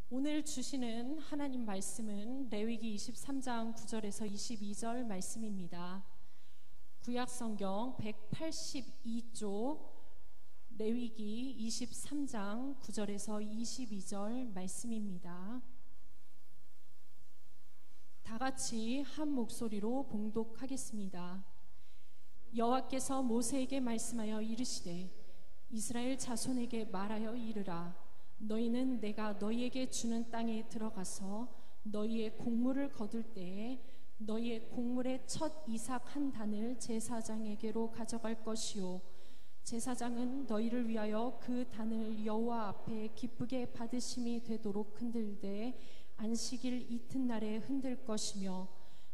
오늘 주시는 하나님 말씀은 레위기 23장 9절에서 22절 말씀입니다. 구약성경 182쪽 레위기 23장 9절에서 22절 말씀입니다. 다 같이 한 목소리로 봉독하겠습니다. 여호와께서 모세에게 말씀하여 이르시되 이스라엘 자손에게 말하여 이르라. 너희는 내가 너희에게 주는 땅에 들어가서 너희의 곡물을 거둘 때에 너희의 곡물의 첫 이삭 한 단을 제사장에게로 가져갈 것이요 제사장은 너희를 위하여 그 단을 여호와 앞에 기쁘게 받으심이 되도록 흔들되 안식일 이튿날에 흔들 것이며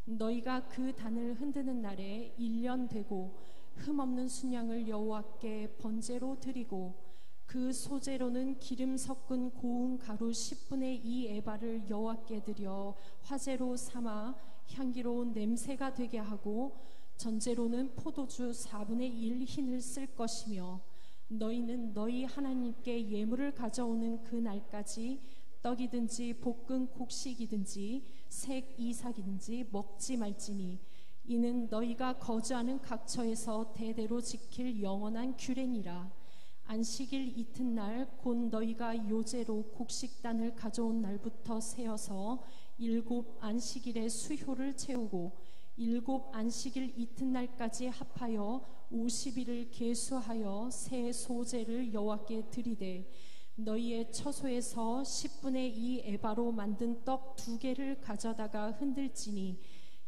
너희가 그 단을 흔드는 날에 1년 되고 흠없는 순양을 여호와께 번제로 드리고 그 소재로는 기름 섞은 고운 가루 10분의 2 에바를 여호와께 드려 화제로 삼아 향기로운 냄새가 되게 하고 전제로는 포도주 4분의 1 흰을 쓸 것이며 너희는 너희 하나님께 예물을 가져오는 그 날까지 떡이든지 볶은 곡식이든지 색 이삭이든지 먹지 말지니 이는 너희가 거주하는 각처에서 대대로 지킬 영원한 규례니라. 안식일 이튿날 곧 너희가 요제로 곡식단을 가져온 날부터 세어서 7 안식일의 수효를 채우고 7 안식일 이튿날까지 합하여 50일을 계수하여 새 소제를 여호와께 드리되 너희의 처소에서 10분의 2 에바로 만든 떡 2개를 가져다가 흔들지니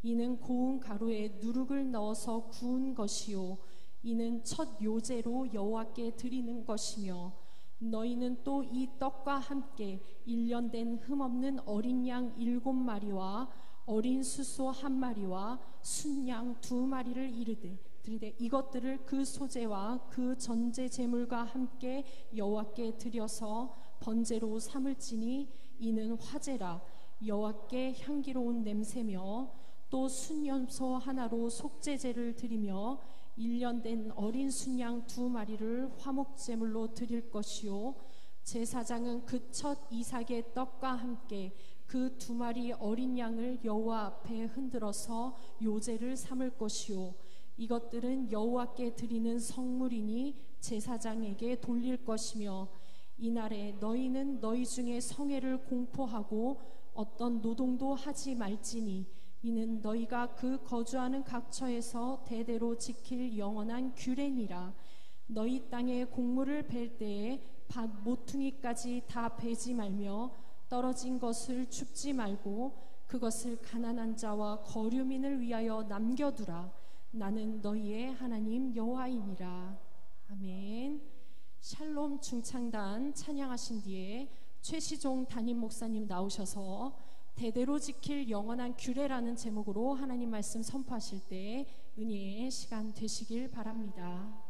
이는 고운 가루에 누룩을 넣어서 구운 것이요 이는 첫 요제로 여호와께 드리는 것이며 너희는 또 이 떡과 함께 1년 된 흠없는 어린 양 7마리와 어린 수소 1마리와 순양 2마리를 드리되 이것들을 그 소제와 그 전제 제물과 함께 여호와께 드려서 번제로 삼을지니 이는 화제라. 여호와께 향기로운 냄새며 또 순염소 하나로 속죄제를 드리며 1년 된 어린 순양 2마리를 화목제물로 드릴 것이요 제사장은 그 첫 이삭의 떡과 함께 그 2마리 어린 양을 여호와 앞에 흔들어서 요제를 삼을 것이요 이것들은 여호와께 드리는 성물이니 제사장에게 돌릴 것이며 이날에 너희는 너희 중에 성회를 공포하고 어떤 노동도 하지 말지니 이는 너희가 그 거주하는 각처에서 대대로 지킬 영원한 규례니라. 너희 땅에 곡물을 벨 때에 밭 모퉁이까지 다 베지 말며 떨어진 것을 줍지 말고 그것을 가난한 자와 거류민을 위하여 남겨두라. 나는 너희의 하나님 여호와이니라. 아멘. 샬롬 중창단 찬양하신 뒤에 최시종 담임 목사님 나오셔서 대대로 지킬 영원한 규례라는 제목으로 하나님 말씀 선포하실 때 은혜의 시간 되시길 바랍니다.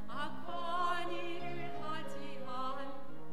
악한 일을 하지 않고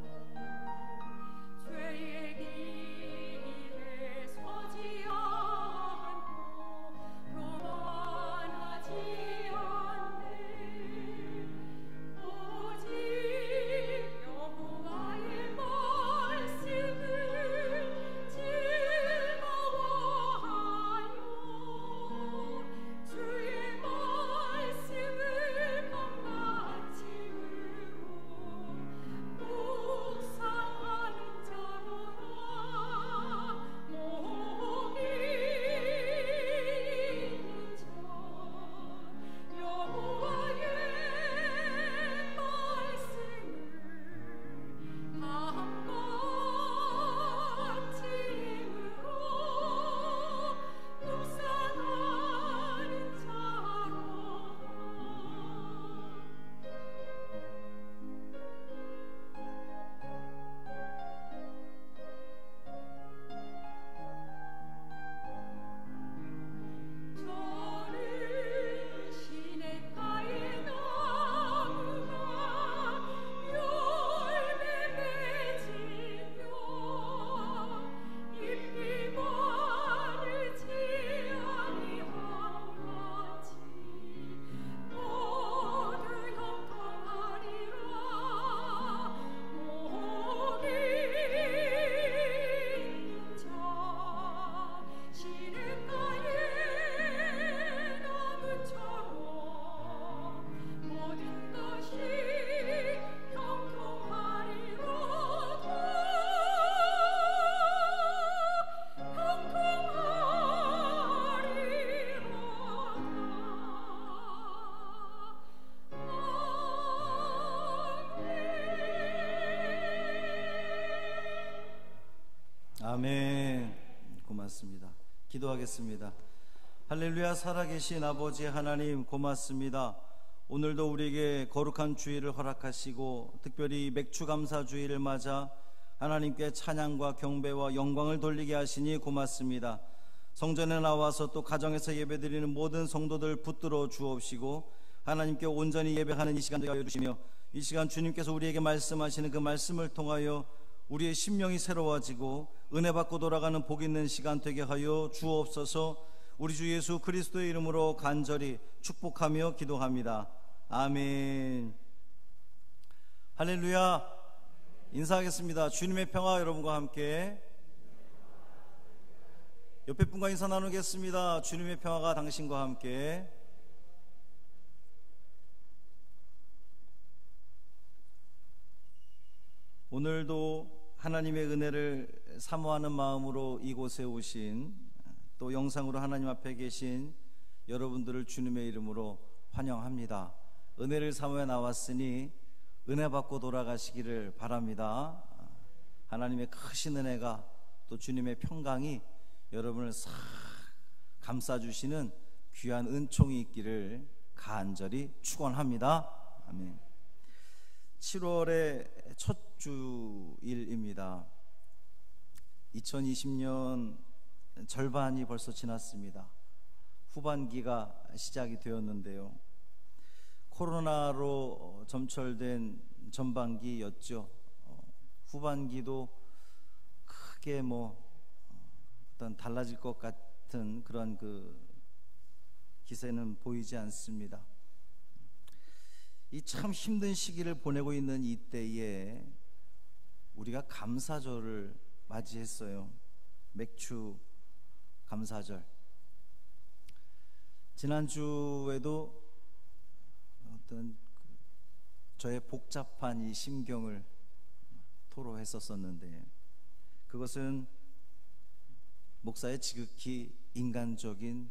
기도하겠습니다. 할렐루야. 살아계신 아버지 하나님 고맙습니다. 오늘도 우리에게 거룩한 주일을 허락하시고 특별히 맥추감사 주일을 맞아 하나님께 찬양과 경배와 영광을 돌리게 하시니 고맙습니다. 성전에 나와서 또 가정에서 예배드리는 모든 성도들 붙들어 주옵시고 하나님께 온전히 예배하는 이 시간 되게 하여 주시며 이 시간 주님께서 우리에게 말씀하시는 그 말씀을 통하여 우리의 심령이 새로워지고 은혜 받고 돌아가는 복 있는 시간 되게 하여 주옵소서. 우리 주 예수 그리스도의 이름으로 간절히 축복하며 기도합니다. 아멘. 할렐루야. 인사하겠습니다. 주님의 평화 여러분과 함께. 옆에 분과 인사 나누겠습니다. 주님의 평화가 당신과 함께. 오늘도 하나님의 은혜를 사모하는 마음으로 이곳에 오신, 또 영상으로 하나님 앞에 계신 여러분들을 주님의 이름으로 환영합니다. 은혜를 사모해 나왔으니 은혜 받고 돌아가시기를 바랍니다. 하나님의 크신 은혜가 또 주님의 평강이 여러분을 싹 감싸주시는 귀한 은총이 있기를 간절히 축원합니다. 아멘. 7월의 첫 주일입니다. 2020년 절반이 벌써 지났습니다. 후반기가 시작이 되었는데요. 코로나로 점철된 전반기였죠. 후반기도 크게 어떤 달라질 것 같은 그런 기세는 보이지 않습니다. 이 참 힘든 시기를 보내고 있는 이때에 우리가 감사절을 맞이했어요. 맥추 감사절. 지난주에도 어떤 저의 복잡한 이 심경을 토로했었는데 그것은 목사의 지극히 인간적인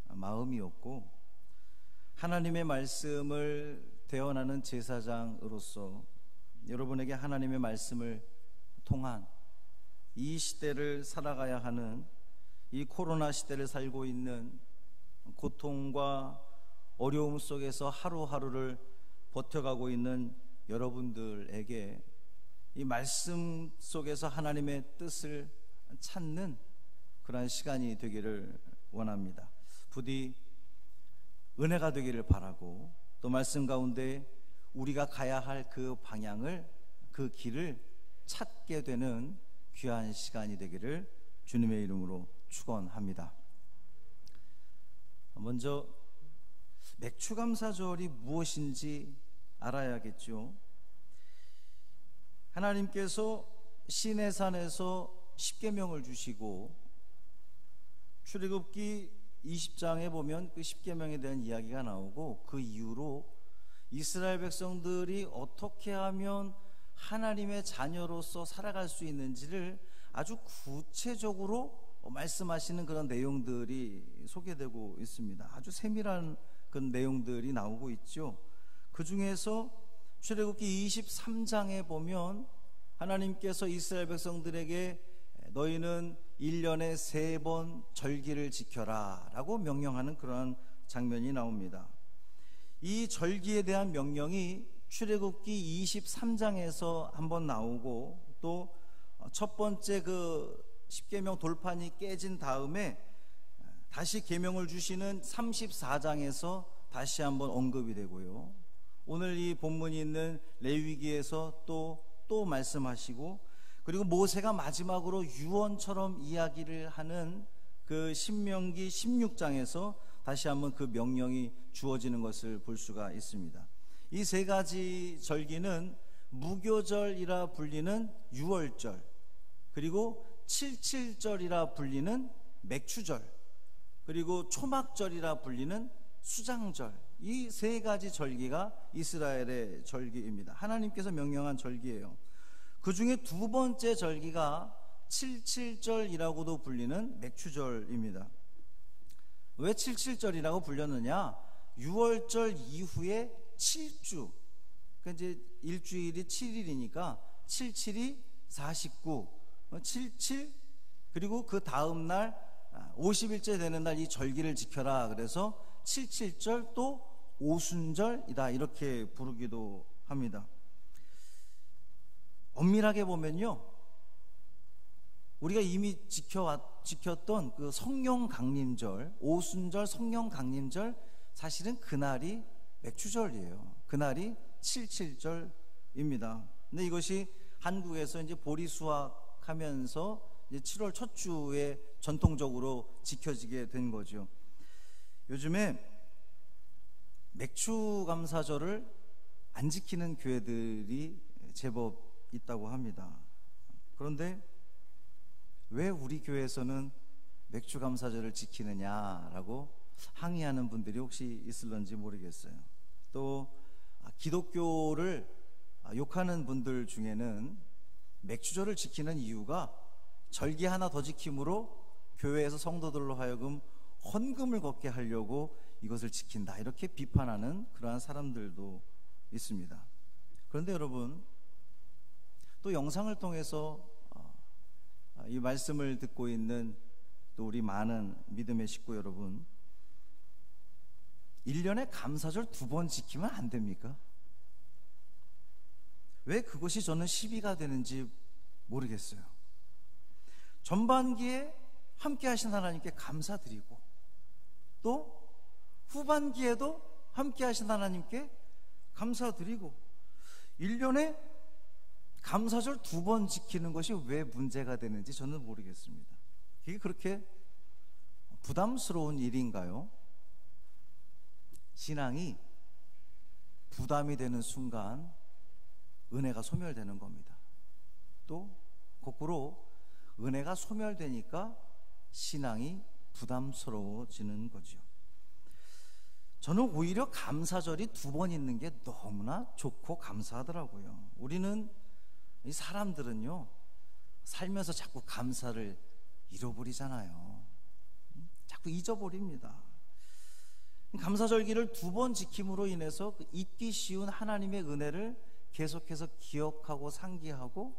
마음이었고 하나님의 말씀을 대언하는 제사장으로서 여러분에게 하나님의 말씀을 통한 이 시대를 살아가야 하는 이 코로나 시대를 살고 있는 고통과 어려움 속에서 하루하루를 버텨가고 있는 여러분들에게 이 말씀 속에서 하나님의 뜻을 찾는 그러한 시간이 되기를 원합니다. 부디 은혜가 되기를 바라고 또 말씀 가운데 우리가 가야 할 그 방향을, 그 길을 찾게 되는 귀한 시간이 되기를 주님의 이름으로 축원합니다. 먼저 맥추감사절이 무엇인지 알아야겠죠. 하나님께서 시내산에서 십계명을 주시고 출애굽기 20장에 보면 그 십계명에 대한 이야기가 나오고 그 이후로 이스라엘 백성들이 어떻게 하면 하나님의 자녀로서 살아갈 수 있는지를 아주 구체적으로 말씀하시는 그런 내용들이 소개되고 있습니다. 아주 세밀한 그런 내용들이 나오고 있죠. 그 중에서 출애굽기 23장에 보면 하나님께서 이스라엘 백성들에게 너희는 1년에 3번 절기를 지켜라 라고 명령하는 그런 장면이 나옵니다. 이 절기에 대한 명령이 출애굽기 23장에서 한번 나오고 또 첫 번째 그 십계명 돌판이 깨진 다음에 다시 계명을 주시는 34장에서 다시 한번 언급이 되고요. 오늘 이 본문이 있는 레위기에서 또 말씀하시고 그리고 모세가 마지막으로 유언처럼 이야기를 하는 그 신명기 16장에서 다시 한번 그 명령이 주어지는 것을 볼 수가 있습니다. 이 세 가지 절기는 무교절이라 불리는 유월절, 그리고 칠칠절이라 불리는 맥추절, 그리고 초막절이라 불리는 수장절, 이 세 가지 절기가 이스라엘의 절기입니다. 하나님께서 명령한 절기예요. 그 중에 두 번째 절기가 칠칠절이라고도 불리는 맥추절입니다. 왜 칠칠절이라고 불렸느냐? 6월절 이후에 7주, 그러니까 이제 일주일이 7일이니까 77이 49, 77, 그리고 그 다음 날 50일째 되는 날 이 절기를 지켜라. 그래서 77절 또 오순절이다 이렇게 부르기도 합니다. 엄밀하게 보면요, 우리가 이미 지켰던 그 성령 강림절, 오순절, 성령 강림절, 사실은 그날이 맥주절이에요. 그날이 77절입니다. 근데 이것이 한국에서 이제 보리 수확하면서 이제 7월 첫 주에 전통적으로 지켜지게 된 거죠. 요즘에 맥주 감사절을 안 지키는 교회들이 제법 있다고 합니다. 그런데 왜 우리 교회에서는 맥주 감사절을 지키느냐라고 항의하는 분들이 혹시 있을런지 모르겠어요. 또 기독교를 욕하는 분들 중에는 맥주절을 지키는 이유가 절기 하나 더 지킴으로 교회에서 성도들로 하여금 헌금을 걷게 하려고 이것을 지킨다 이렇게 비판하는 그러한 사람들도 있습니다. 그런데 여러분, 또 영상을 통해서 이 말씀을 듣고 있는 또 우리 많은 믿음의 식구 여러분, 1년에 감사절 2번 지키면 안 됩니까? 왜 그것이 저는 시비가 되는지 모르겠어요. 전반기에 함께 하신 하나님께 감사드리고 또 후반기에도 함께 하신 하나님께 감사드리고 1년에 감사절 2번 지키는 것이 왜 문제가 되는지 저는 모르겠습니다. 이게 그렇게 부담스러운 일인가요? 신앙이 부담이 되는 순간 은혜가 소멸되는 겁니다. 또 거꾸로 은혜가 소멸되니까 신앙이 부담스러워지는 거죠. 저는 오히려 감사절이 2번 있는 게 너무나 좋고 감사하더라고요. 우리는 이 사람들은요, 살면서 자꾸 감사를 잃어버리잖아요. 자꾸 잊어버립니다. 감사절기를 2번 지킴으로 인해서 잊기 쉬운 하나님의 은혜를 계속해서 기억하고 상기하고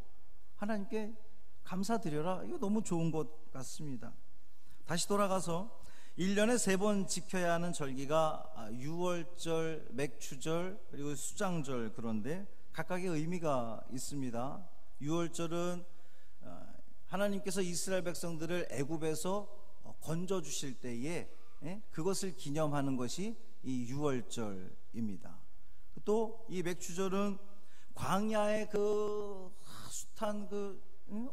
하나님께 감사드려라. 이거 너무 좋은 것 같습니다. 다시 돌아가서 1년에 3번 지켜야 하는 절기가 유월절, 맥추절, 그리고 수장절, 그런데 각각의 의미가 있습니다. 유월절은 하나님께서 이스라엘 백성들을 애굽에서 건져 주실 때에 그것을 기념하는 것이 이 유월절입니다. 또 이 맥추절은 광야의 그 숱한 그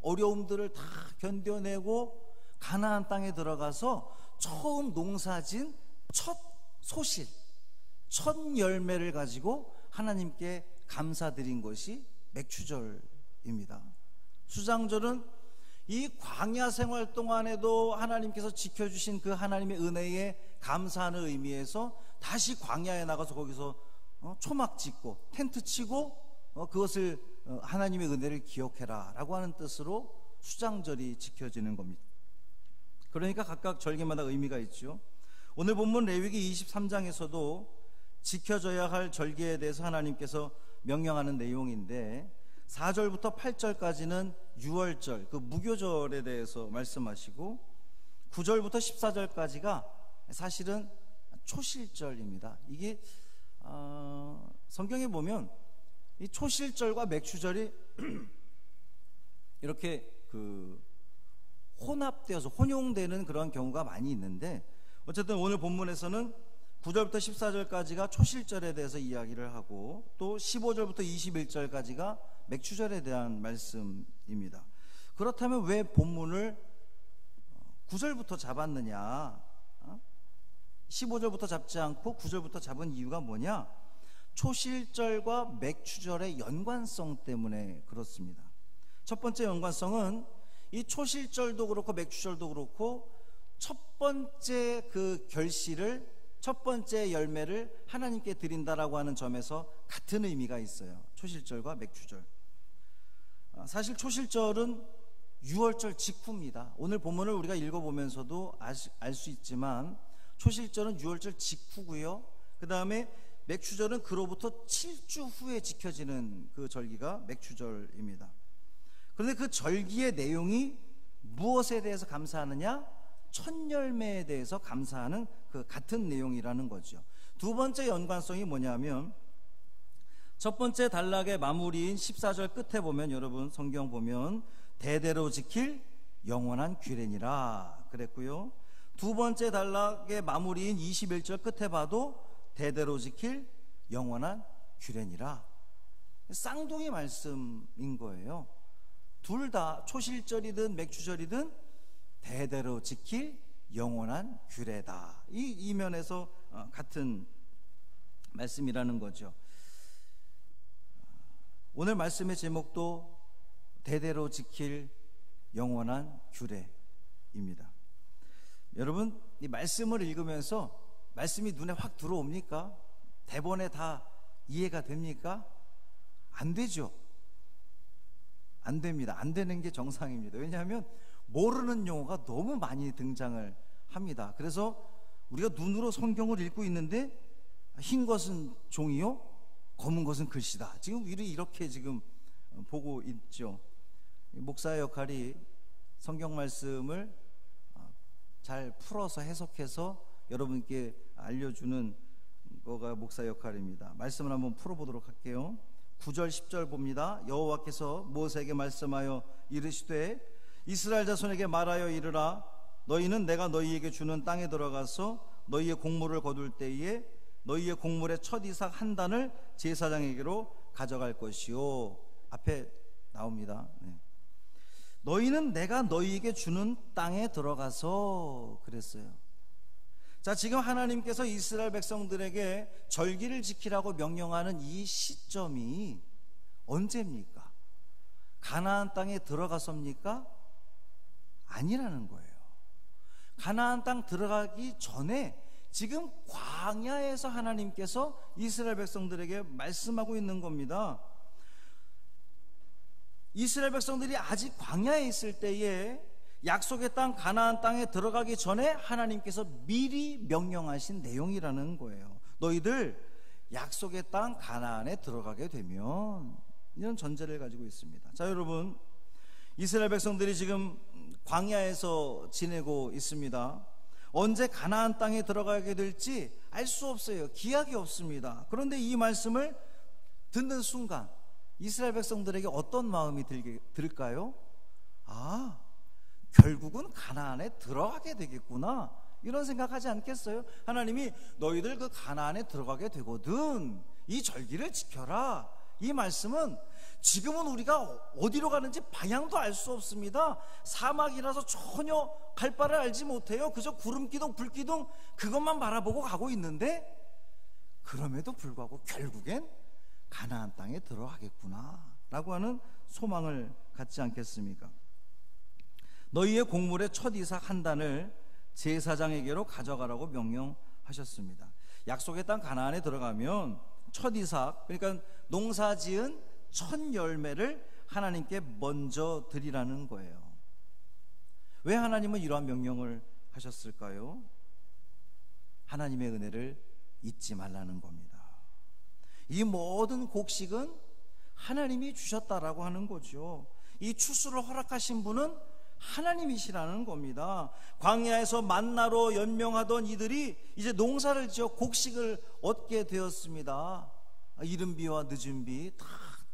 어려움들을 다 견뎌내고 가나안 땅에 들어가서 처음 농사진 첫 소실, 첫 열매를 가지고 하나님께 감사드린 것이 맥추절입니다. 수장절은 이 광야 생활 동안에도 하나님께서 지켜주신 그 하나님의 은혜에 감사하는 의미에서 다시 광야에 나가서 거기서 초막 짓고 텐트 치고 그것을 하나님의 은혜를 기억해라 라고 하는 뜻으로 수장절이 지켜지는 겁니다. 그러니까 각각 절기마다 의미가 있죠. 오늘 본문 레위기 23장에서도 지켜져야 할 절기에 대해서 하나님께서 명령하는 내용인데 4절부터 8절까지는 유월절, 그 무교절에 대해서 말씀하시고 9절부터 14절까지가 사실은 초실절입니다. 이게 성경에 보면 이 초실절과 맥추절이 이렇게 혼합되어서 혼용되는 그런 경우가 많이 있는데, 어쨌든 오늘 본문에서는 9절부터 14절까지가 초실절에 대해서 이야기를 하고 또 15절부터 21절까지가 맥추절에 대한 말씀입니다. 그렇다면 왜 본문을 9절부터 잡았느냐, 15절부터 잡지 않고 9절부터 잡은 이유가 뭐냐? 초실절과 맥추절의 연관성 때문에 그렇습니다. 첫 번째 연관성은 이 초실절도 그렇고 맥추절도 그렇고 첫 번째 그 결실을, 첫 번째 열매를 하나님께 드린다라고 하는 점에서 같은 의미가 있어요. 초실절과 맥추절. 사실 초실절은 유월절 직후입니다. 오늘 본문을 우리가 읽어보면서도 알 수 있지만 초실절은 유월절 직후고요. 그 다음에 맥추절은 그로부터 7주 후에 지켜지는 그 절기가 맥추절입니다. 그런데 그 절기의 내용이 무엇에 대해서 감사하느냐? 첫 열매에 대해서 감사하는 그 같은 내용이라는 거죠. 두 번째 연관성이 뭐냐면, 첫 번째 단락의 마무리인 14절 끝에 보면, 여러분 성경 보면 대대로 지킬 영원한 규례니라 그랬고요. 두 번째 단락의 마무리인 21절 끝에 봐도 대대로 지킬 영원한 규례니라. 쌍둥이 말씀인 거예요. 둘 다 초실절이든 맥주절이든 대대로 지킬 영원한 규례다. 이 면에서 같은 말씀이라는 거죠. 오늘 말씀의 제목도 대대로 지킬 영원한 규례입니다. 여러분, 이 말씀을 읽으면서 말씀이 눈에 확 들어옵니까? 대본에 다 이해가 됩니까? 안 되죠. 안 됩니다. 안 되는 게 정상입니다. 왜냐하면 모르는 용어가 너무 많이 등장을 합니다. 그래서 우리가 눈으로 성경을 읽고 있는데 흰 것은 종이요, 검은 것은 글씨다. 지금 우리 이렇게 지금 보고 있죠. 목사의 역할이 성경 말씀을 잘 풀어서 해석해서 여러분께 알려주는 거가 목사 역할입니다. 말씀을 한번 풀어보도록 할게요. 9절 10절 봅니다. 여호와께서 모세에게 말씀하여 이르시되 이스라엘 자손에게 말하여 이르라. 너희는 내가 너희에게 주는 땅에 들어가서 너희의 곡물을 거둘 때에 너희의 곡물의 첫 이삭 한 단을 제사장에게로 가져갈 것이요. 앞에 나옵니다. 너희는 내가 너희에게 주는 땅에 들어가서 그랬어요. 자, 지금 하나님께서 이스라엘 백성들에게 절기를 지키라고 명령하는 이 시점이 언제입니까? 가나안 땅에 들어가서입니까? 아니라는 거예요. 가나안 땅 들어가기 전에 지금 광야에서 하나님께서 이스라엘 백성들에게 말씀하고 있는 겁니다. 이스라엘 백성들이 아직 광야에 있을 때에 약속의 땅 가나안 땅에 들어가기 전에 하나님께서 미리 명령하신 내용이라는 거예요. 너희들 약속의 땅 가나안에 들어가게 되면, 이런 전제를 가지고 있습니다. 자, 여러분, 이스라엘 백성들이 지금 광야에서 지내고 있습니다. 언제 가나안 땅에 들어가게 될지 알 수 없어요. 기약이 없습니다. 그런데 이 말씀을 듣는 순간 이스라엘 백성들에게 어떤 마음이 들까요? 아, 결국은 가나안에 들어가게 되겠구나, 이런 생각하지 않겠어요? 하나님이 너희들 그 가나안에 들어가게 되거든, 이 절기를 지켜라. 이 말씀은 지금은 우리가 어디로 가는지 방향도 알 수 없습니다. 사막이라서 전혀 갈 바를 알지 못해요. 그저 구름기둥 불기둥 그것만 바라보고 가고 있는데, 그럼에도 불구하고 결국엔 가나안 땅에 들어가겠구나 라고 하는 소망을 갖지 않겠습니까? 너희의 곡물의 첫 이삭 한 단을 제사장에게로 가져가라고 명령하셨습니다. 약속의 땅 가나안에 들어가면 첫 이삭, 그러니까 농사지은 첫 열매를 하나님께 먼저 드리라는 거예요. 왜 하나님은 이러한 명령을 하셨을까요? 하나님의 은혜를 잊지 말라는 겁니다. 이 모든 곡식은 하나님이 주셨다라고 하는 거죠. 이 추수를 허락하신 분은 하나님이시라는 겁니다. 광야에서 만나로 연명하던 이들이 이제 농사를 지어 곡식을 얻게 되었습니다. 이른 비와 늦은 비 다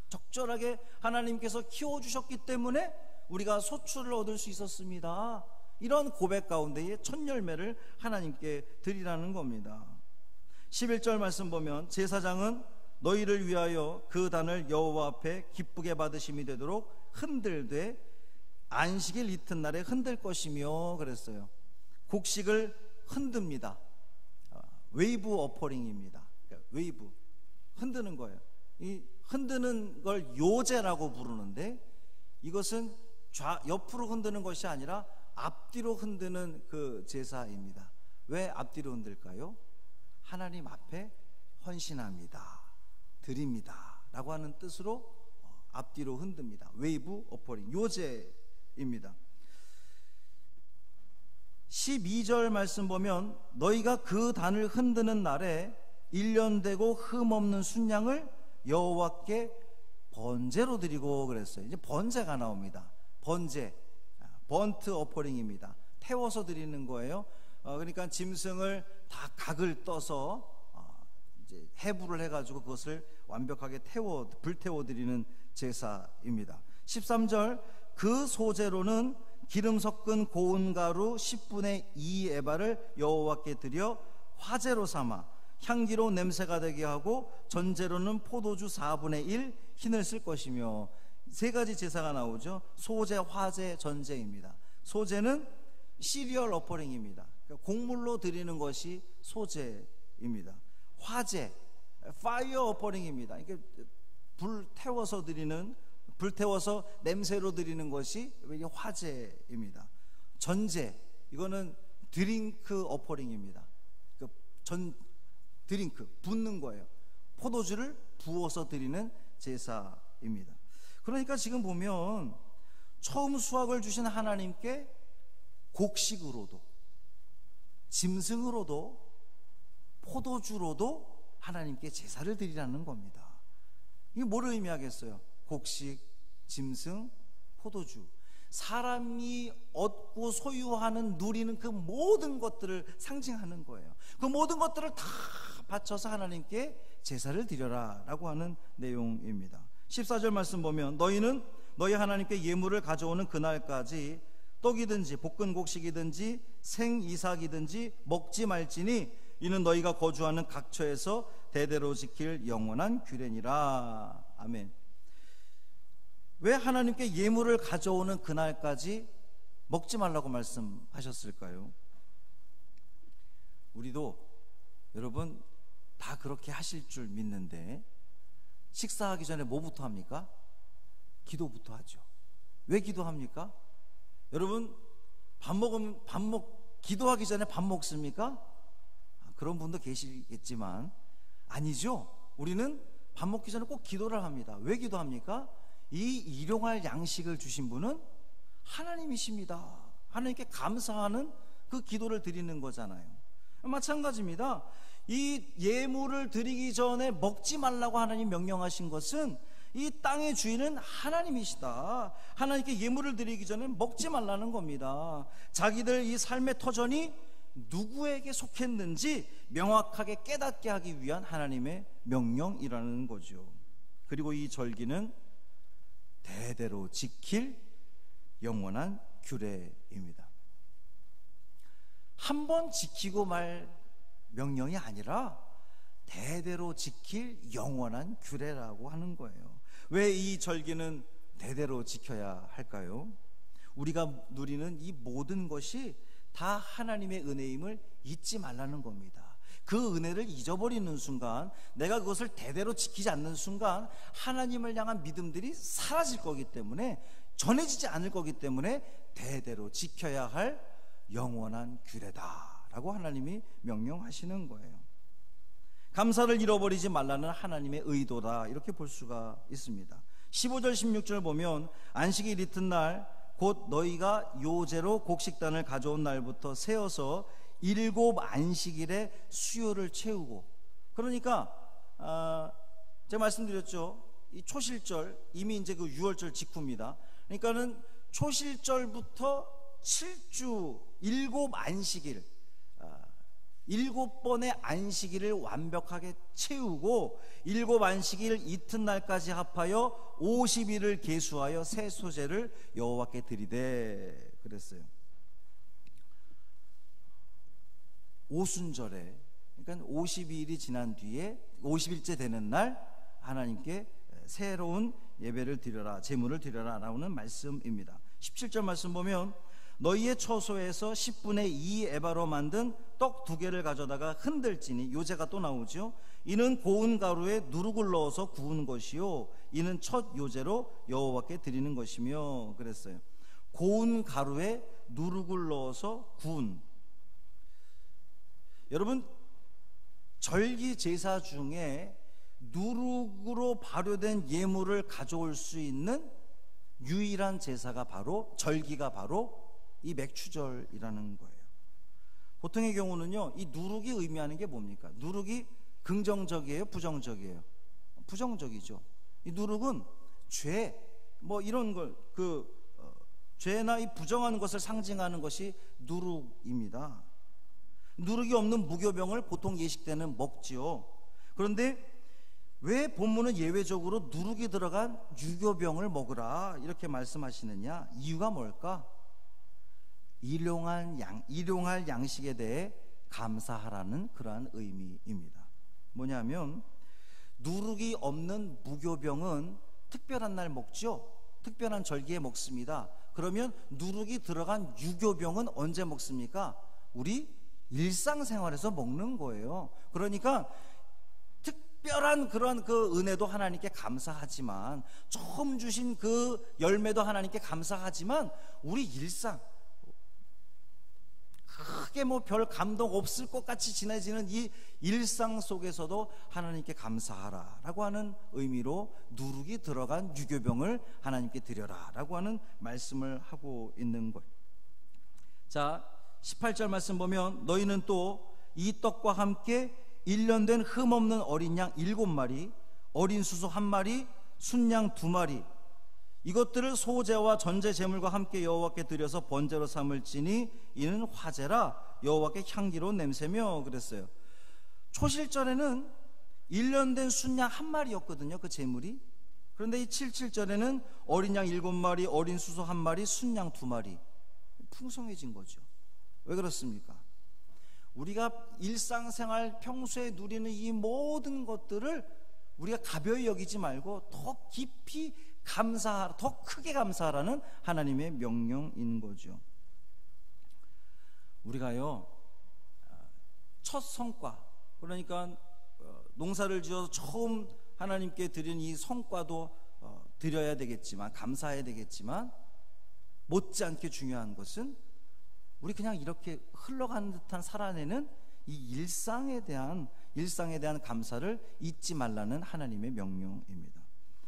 적절하게 하나님께서 키워주셨기 때문에 우리가 소출을 얻을 수 있었습니다. 이런 고백 가운데에 첫 열매를 하나님께 드리라는 겁니다. 11절 말씀 보면 제사장은 너희를 위하여 그 단을 여호와 앞에 기쁘게 받으심이 되도록 흔들되 안식일 이튿날에 흔들 것이며 그랬어요. 곡식을 흔듭니다. 웨이브 어퍼링입니다. 그러니까 웨이브, 흔드는 거예요. 이 흔드는 걸 요제라고 부르는데, 이것은 옆으로 흔드는 것이 아니라 앞뒤로 흔드는 그 제사입니다. 왜 앞뒤로 흔들까요? 하나님 앞에 헌신합니다, 드립니다 라고 하는 뜻으로 앞뒤로 흔듭니다. 웨이브 어퍼링, 요제입니다. 12절 말씀 보면 너희가 그 단을 흔드는 날에 1년 되고 흠없는 순양을 여호와께 번제로 드리고 그랬어요. 이제 번제가 나옵니다. 번제, 번트 어퍼링입니다. 태워서 드리는 거예요. 그러니까 짐승을 다 각을 떠서 이제 해부를 해가지고 그것을 완벽하게 불태워 드리는 제사입니다. 13절, 그 소재로는 기름 섞은 고운 가루 10분의 2 에바를 여호와께 드려 화제로 삼아 향기로운 냄새가 되게 하고, 전제로는 포도주 4분의 1 흰을 쓸 것이며. 세 가지 제사가 나오죠. 소제, 화제, 전제입니다. 소제는 시리얼 어퍼링입니다. 그러니까 곡물로 드리는 것이 소제입니다. 화제, 파이어 어퍼링입니다. 이게 불태워서 냄새로 드리는 것이 이게 화제입니다. 전제, 이거는 드링크 어퍼링입니다. 드링크, 붓는 거예요. 포도주를 부어서 드리는 제사입니다. 그러니까 지금 보면 처음 수확을 주신 하나님께 곡식으로도, 짐승으로도, 포도주로도 하나님께 제사를 드리라는 겁니다. 이게 뭘 의미하겠어요? 곡식, 짐승, 포도주, 사람이 얻고 소유하는, 누리는 그 모든 것들을 상징하는 거예요. 그 모든 것들을 다 바쳐서 하나님께 제사를 드려라 라고 하는 내용입니다. 14절 말씀 보면, 너희는 너희 하나님께 예물을 가져오는 그날까지 떡이든지 볶은 곡식이든지 생이삭이든지 먹지 말지니 이는 너희가 거주하는 각처에서 대대로 지킬 영원한 규례니라. 아멘. 왜 하나님께 예물을 가져오는 그날까지 먹지 말라고 말씀하셨을까요? 우리도 여러분 다 그렇게 하실 줄 믿는데, 식사하기 전에 뭐부터 합니까? 기도부터 하죠. 왜 기도합니까? 여러분 기도하기 전에 밥 먹습니까? 그런 분도 계시겠지만 아니죠. 우리는 밥 먹기 전에 꼭 기도를 합니다. 왜 기도합니까? 이 일용할 양식을 주신 분은 하나님이십니다. 하나님께 감사하는 그 기도를 드리는 거잖아요. 마찬가지입니다. 이 예물을 드리기 전에 먹지 말라고 하나님 명령하신 것은 이 땅의 주인은 하나님이시다. 하나님께 예물을 드리기 전에 먹지 말라는 겁니다. 자기들 이 삶의 터전이 누구에게 속했는지 명확하게 깨닫게 하기 위한 하나님의 명령이라는 거죠. 그리고 이 절기는 대대로 지킬 영원한 규례입니다. 한 번 지키고 말 명령이 아니라 대대로 지킬 영원한 규례라고 하는 거예요. 왜 이 절기는 대대로 지켜야 할까요? 우리가 누리는 이 모든 것이 다 하나님의 은혜임을 잊지 말라는 겁니다. 그 은혜를 잊어버리는 순간, 내가 그것을 대대로 지키지 않는 순간 하나님을 향한 믿음들이 사라질 거기 때문에, 전해지지 않을 거기 때문에 대대로 지켜야 할 영원한 규례다라고 하나님이 명령하시는 거예요. 감사를 잃어버리지 말라는 하나님의 의도다, 이렇게 볼 수가 있습니다. 15절 16절 보면, 안식일 이튿날 곧 너희가 요제로 곡식단을 가져온 날부터 세어서 7 안식일에 수요를 채우고. 그러니까 제가 말씀드렸죠. 이 초실절, 이미 이제 그 6월절 직후입니다. 그러니까는 초실절부터 7주 7 안식일, 7번의 안식일을 완벽하게 채우고 7 안식일 이튿날까지 합하여 50일을 계수하여 새 소제를 여호와께 드리되 그랬어요. 오순절에, 그러니까 52일이 지난 뒤에 50일째 되는 날 하나님께 새로운 예배를 드려라, 제물을 드려라 라는 말씀입니다. 17절 말씀 보면, 너희의 처소에서 10분의 2 에바로 만든 떡 2개를 가져다가 흔들지니, 요제가 또 나오죠. 이는 고운 가루에 누룩을 넣어서 구운 것이요, 이는 첫 요제로 여호와께 드리는 것이며 그랬어요. 고운 가루에 누룩을 넣어서 구운. 여러분, 절기 제사 중에 누룩으로 발효된 예물을 가져올 수 있는 유일한 제사가 바로, 절기가 바로 이 맥추절이라는 거예요. 보통의 경우는요, 이 누룩이 의미하는 게 뭡니까? 누룩이 긍정적이에요, 부정적이에요? 부정적이죠. 이 누룩은 죄, 뭐 이런 걸, 죄나 이 부정한 것을 상징하는 것이 누룩입니다. 누룩이 없는 무교병을 보통 예식 때는 먹지요. 그런데 왜 본문은 예외적으로 누룩이 들어간 유교병을 먹으라 이렇게 말씀하시느냐? 이유가 뭘까? 일용할 양식에 대해 감사하라는 그러한 의미입니다. 뭐냐면 누룩이 없는 무교병은 특별한 날 먹죠. 특별한 절기에 먹습니다. 그러면 누룩이 들어간 유교병은 언제 먹습니까? 우리 일상생활에서 먹는 거예요. 그러니까 특별한 그런 그 은혜도 하나님께 감사하지만, 처음 주신 그 열매도 하나님께 감사하지만, 우리 일상 크게 뭐 별 감동 없을 것 같이 지내지는 이 일상 속에서도 하나님께 감사하라 라고 하는 의미로 누룩이 들어간 유교병을 하나님께 드려라 라고 하는 말씀을 하고 있는 거예요. 자, 18절 말씀 보면 너희는 또 이 떡과 함께 1년 된 흠없는 어린 양 7마리, 어린 수소 1마리, 순양 2마리, 이것들을 소제와 전제 제물과 함께 여호와께 드려서 번제로 삼을지니 이는 화제라 여호와께 향기로운 냄새며 그랬어요. 초실절에는 1년 된 순양 1마리였거든요, 그 제물이. 그런데 이 77절에는 어린 양 7마리, 어린 수소 1마리, 순양 2마리. 풍성해진 거죠. 왜 그렇습니까? 우리가 일상생활 평소에 누리는 이 모든 것들을 우리가 가벼이 여기지 말고 더 깊이 감사하라, 더 크게 감사하라는 하나님의 명령인 거죠. 우리가요, 첫 성과, 그러니까 농사를 지어서 처음 하나님께 드린 이 성과도 드려야 되겠지만, 감사해야 되겠지만, 못지않게 중요한 것은 우리 그냥 이렇게 흘러가는 듯한 살아내는 이 일상에 대한 감사를 잊지 말라는 하나님의 명령입니다.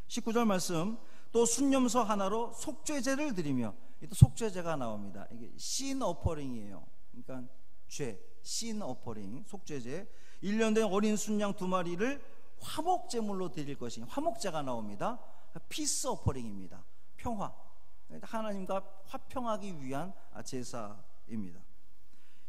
19절 말씀, 또 순념소 하나로 속죄제를 드리며, 또 속죄제가 나옵니다. 이게 신 어퍼링이에요. 그러니까 죄, 신 어퍼링, 속죄제. 1년 된 어린 순양 2마리를 화목제물로 드릴 것이, 화목제가 나옵니다. 피스 어퍼링입니다. 평화, 하나님과 화평하기 위한 제사입니다.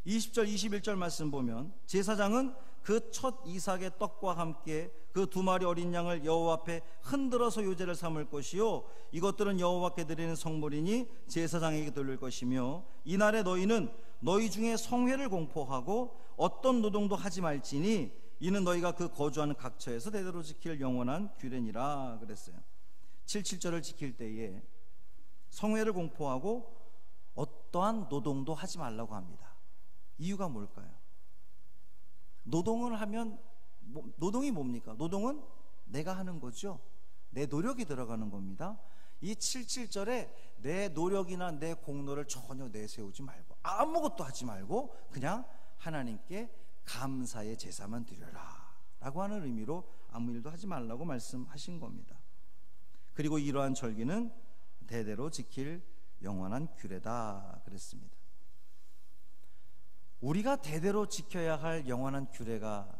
20절 21절 말씀 보면 제사장은 그 첫 이삭의 떡과 함께 그 2마리 어린 양을 여호와 앞에 흔들어서 요제를 삼을 것이요, 이것들은 여호와께 드리는 성물이니 제사장에게 돌릴 것이며, 이날에 너희는 너희 중에 성회를 공포하고 어떤 노동도 하지 말지니 이는 너희가 그 거주하는 각처에서 대대로 지킬 영원한 규례니라 그랬어요. 77절을 지킬 때에 성회를 공포하고 어떠한 노동도 하지 말라고 합니다. 이유가 뭘까요? 노동을 하면, 노동이 뭡니까? 노동은 내가 하는 거죠. 내 노력이 들어가는 겁니다. 이 77절에 내 노력이나 내 공로를 전혀 내세우지 말고, 아무것도 하지 말고 그냥 하나님께 감사의 제사만 드려라 라고 하는 의미로 아무 일도 하지 말라고 말씀하신 겁니다. 그리고 이러한 절기는 대대로 지킬 영원한 규례다 그랬습니다. 우리가 대대로 지켜야 할 영원한 규례가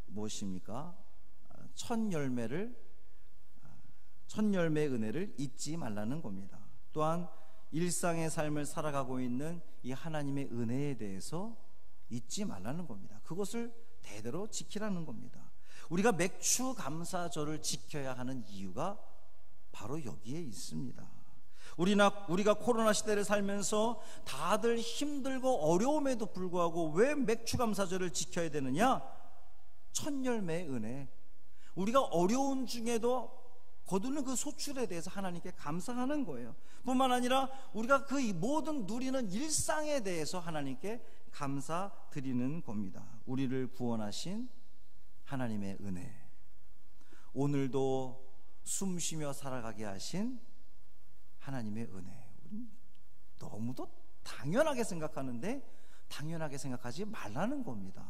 무엇입니까? 첫 열매의 은혜를 잊지 말라는 겁니다. 또한 일상의 삶을 살아가고 있는 이 하나님의 은혜에 대해서 잊지 말라는 겁니다. 그것을 대대로 지키라는 겁니다. 우리가 맥주 감사절을 지켜야 하는 이유가 바로 여기에 있습니다. 우리가 코로나 시대를 살면서 다들 힘들고 어려움에도 불구하고 왜 맥주감사절을 지켜야 되느냐? 첫 열매의 은혜, 우리가 어려운 중에도 거두는 그 소출에 대해서 하나님께 감사하는 거예요. 뿐만 아니라 우리가 그 모든 누리는 일상에 대해서 하나님께 감사드리는 겁니다. 우리를 구원하신 하나님의 은혜, 오늘도 숨쉬며 살아가게 하신 하나님의 은혜, 너무도 당연하게 생각하는데 당연하게 생각하지 말라는 겁니다.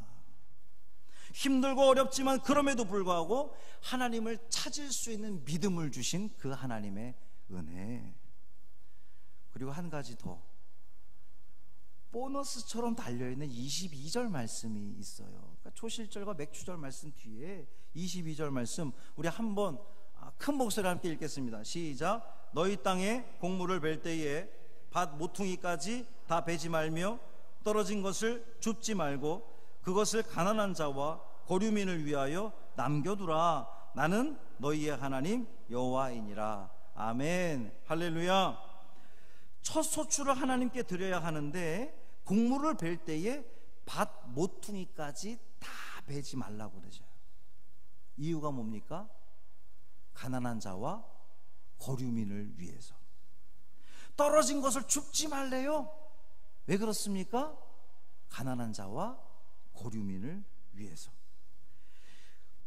힘들고 어렵지만 그럼에도 불구하고 하나님을 찾을 수 있는 믿음을 주신 그 하나님의 은혜. 그리고 한 가지 더, 보너스처럼 달려있는 22절 말씀이 있어요. 그러니까 초실절과 맥주절 말씀 뒤에 22절 말씀, 우리 한번 큰 목소리로 함께 읽겠습니다. 시작. 너희 땅에 곡물을 벨 때에 밭 모퉁이까지 다 베지 말며 떨어진 것을 줍지 말고 그것을 가난한 자와 거류민을 위하여 남겨두라. 나는 너희의 하나님 여호와이니라. 아멘. 할렐루야. 첫 소출을 하나님께 드려야 하는데 곡물을 벨 때에 밭 모퉁이까지 다 베지 말라고 그러죠. 이유가 뭡니까? 가난한 자와 거류민을 위해서. 떨어진 것을 줍지 말래요. 왜 그렇습니까? 가난한 자와 거류민을 위해서.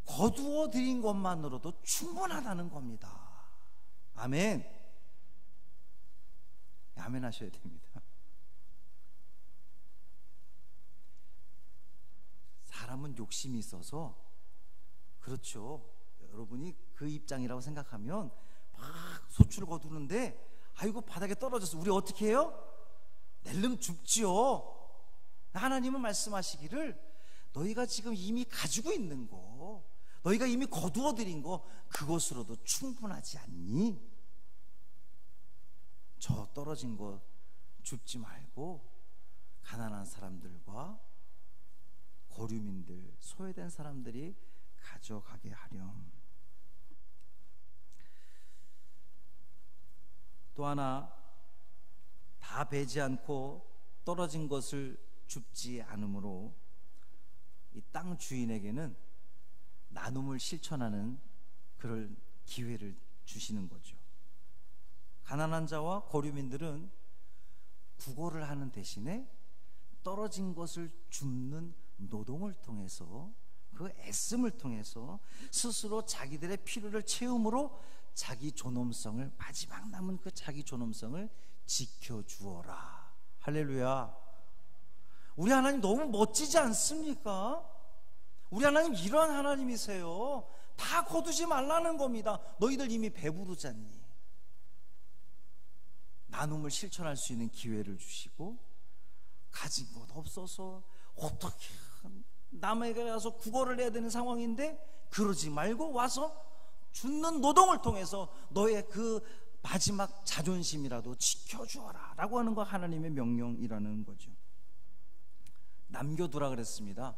거두어 드린 것만으로도 충분하다는 겁니다. 아멘. 아멘 하셔야 됩니다. 사람은 욕심이 있어서, 그렇죠, 여러분이 그 입장이라고 생각하면 막 소출을 거두는데 아이고 바닥에 떨어졌어. 우리 어떻게 해요? 낼름 줍지요. 하나님은 말씀하시기를 너희가 지금 이미 가지고 있는 거, 너희가 이미 거두어 드린 거, 그것으로도 충분하지 않니? 저 떨어진 거 줍지 말고 가난한 사람들과 거류민들, 소외된 사람들이 가져가게 하렴. 또 하나, 다 베지 않고 떨어진 것을 줍지 않으므로 이 땅 주인에게는 나눔을 실천하는 그럴 기회를 주시는 거죠. 가난한 자와 거류민들은 구걸을 하는 대신에 떨어진 것을 줍는 노동을 통해서, 그 애씀을 통해서 스스로 자기들의 필요를 채움으로 자기 존엄성을, 마지막 남은 그 자기 존엄성을 지켜주어라. 할렐루야. 우리 하나님 너무 멋지지 않습니까? 우리 하나님 이러한 하나님이세요. 다 거두지 말라는 겁니다. 너희들 이미 배부르잖니. 나눔을 실천할 수 있는 기회를 주시고, 가진 것 없어서 어떻게 남에게 가서 구걸을 해야 되는 상황인데 그러지 말고 와서 줍는 노동을 통해서 너의 그 마지막 자존심이라도 지켜주어라 라고 하는 거 하나님의 명령이라는 거죠. 남겨두라 그랬습니다.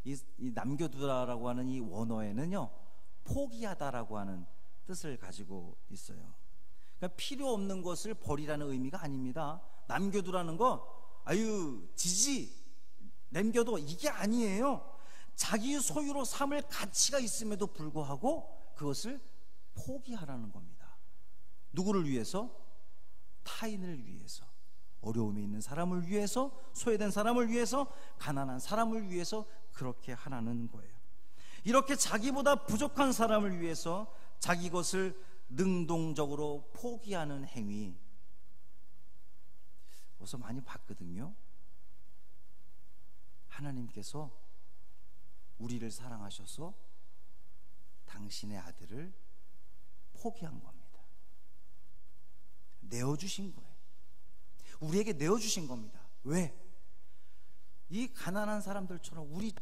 이 남겨두라라고 하는 이 원어에는요, 포기하다라고 하는 뜻을 가지고 있어요. 그러니까 필요 없는 것을 버리라는 의미가 아닙니다. 남겨두라는 거, 아유 지지 남겨둬, 이게 아니에요. 자기 소유로 삼을 가치가 있음에도 불구하고 그것을 포기하라는 겁니다. 누구를 위해서? 타인을 위해서, 어려움이 있는 사람을 위해서, 소외된 사람을 위해서, 가난한 사람을 위해서 그렇게 하라는 거예요. 이렇게 자기보다 부족한 사람을 위해서 자기 것을 능동적으로 포기하는 행위, 어디서 많이 봤거든요. 하나님께서 우리를 사랑하셔서 당신의 아들을 포기한 겁니다. 내어주신 거예요. 우리에게 내어주신 겁니다. 왜? 이 가난한 사람들처럼, 우리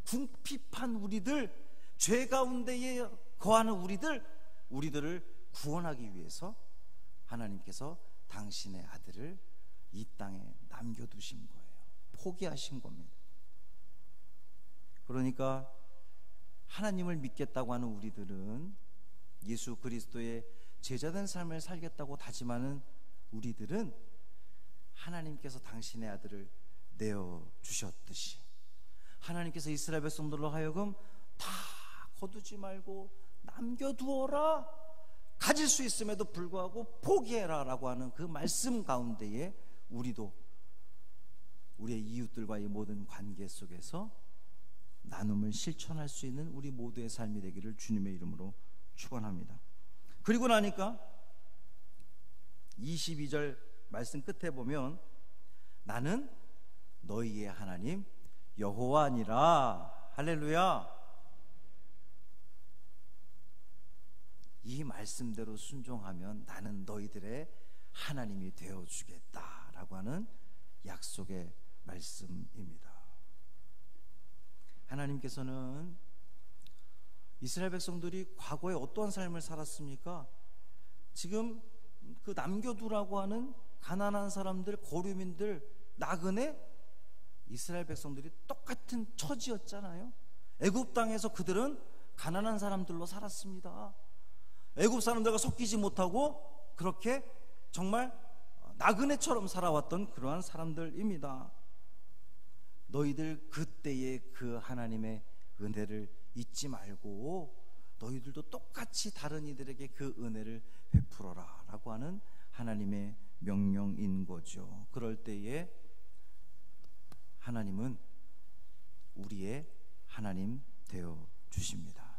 궁핍한 우리들, 죄 가운데에 거하는 우리들을 구원하기 위해서 하나님께서 당신의 아들을 이 땅에 남겨두신 거예요. 포기하신 겁니다. 그러니까 하나님을 믿겠다고 하는 우리들은, 예수 그리스도의 제자된 삶을 살겠다고 다짐하는 우리들은 하나님께서 당신의 아들을 내어주셨듯이 하나님께서 이스라엘 백성들로 하여금 다 거두지 말고 남겨두어라, 가질 수 있음에도 불구하고 포기해라 라고 하는 그 말씀 가운데에 우리도 우리의 이웃들과의 모든 관계 속에서 나눔을 실천할 수 있는 우리 모두의 삶이 되기를 주님의 이름으로 축원합니다. 그리고 나니까 22절 말씀 끝에 보면 나는 너희의 하나님 여호와니라. 할렐루야. 이 말씀대로 순종하면 나는 너희들의 하나님이 되어주겠다라고 하는 약속의 말씀입니다. 하나님께서는 이스라엘 백성들이 과거에 어떠한 삶을 살았습니까? 지금 그 남겨두라고 하는 가난한 사람들, 고류민들, 나그네, 이스라엘 백성들이 똑같은 처지였잖아요. 애굽 땅에서 그들은 가난한 사람들로 살았습니다. 애굽 사람들과 섞이지 못하고 그렇게 정말 나그네처럼 살아왔던 그러한 사람들입니다. 너희들 그때의 그 하나님의 은혜를 잊지 말고 너희들도 똑같이 다른 이들에게 그 은혜를 베풀어라 라고 하는 하나님의 명령인 거죠. 그럴 때에 하나님은 우리의 하나님 되어 주십니다.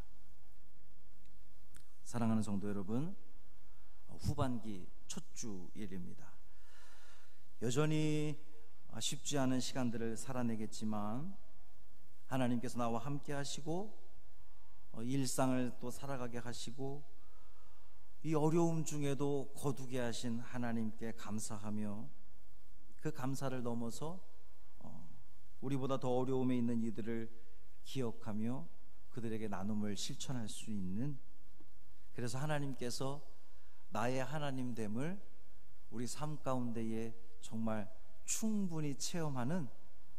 사랑하는 성도 여러분, 후반기 첫 주일입니다. 여전히 쉽지 않은 시간들을 살아내겠지만 하나님께서 나와 함께 하시고 일상을 또 살아가게 하시고 이 어려움 중에도 거두게 하신 하나님께 감사하며 그 감사를 넘어서 우리보다 더 어려움에 있는 이들을 기억하며 그들에게 나눔을 실천할 수 있는, 그래서 하나님께서 나의 하나님됨을 우리 삶 가운데에 정말 충분히 체험하는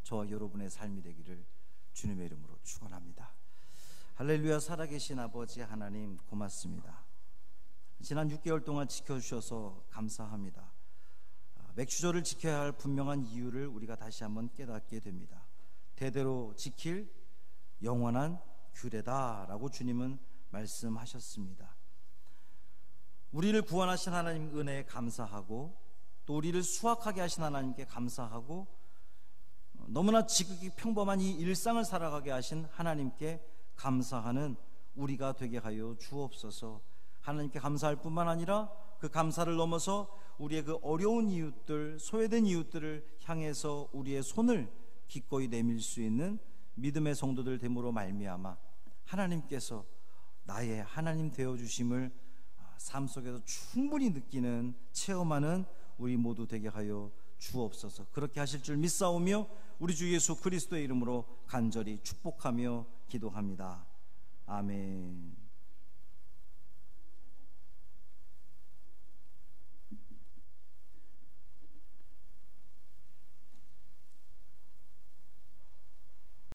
저와 여러분의 삶이 되기를 주님의 이름으로 축원합니다. 할렐루야. 살아계신 아버지 하나님 고맙습니다. 지난 6개월 동안 지켜주셔서 감사합니다. 맥주절을 지켜야 할 분명한 이유를 우리가 다시 한번 깨닫게 됩니다. 대대로 지킬 영원한 규례다라고 주님은 말씀하셨습니다. 우리를 구원하신 하나님 은혜에 감사하고 또 우리를 수확하게 하신 하나님께 감사하고 너무나 지극히 평범한 이 일상을 살아가게 하신 하나님께 감사하는 우리가 되게 하여 주옵소서. 하나님께 감사할 뿐만 아니라 그 감사를 넘어서 우리의 그 어려운 이웃들, 소외된 이웃들을 향해서 우리의 손을 기꺼이 내밀 수 있는 믿음의 성도들 됨으로 말미암아 하나님께서 나의 하나님 되어주심을 삶 속에서 충분히 느끼는, 체험하는 우리 모두 되게 하여 주옵소서. 그렇게 하실 줄 믿사오며 우리 주 예수 그리스도의 이름으로 간절히 축복하며 기도합니다. 아멘.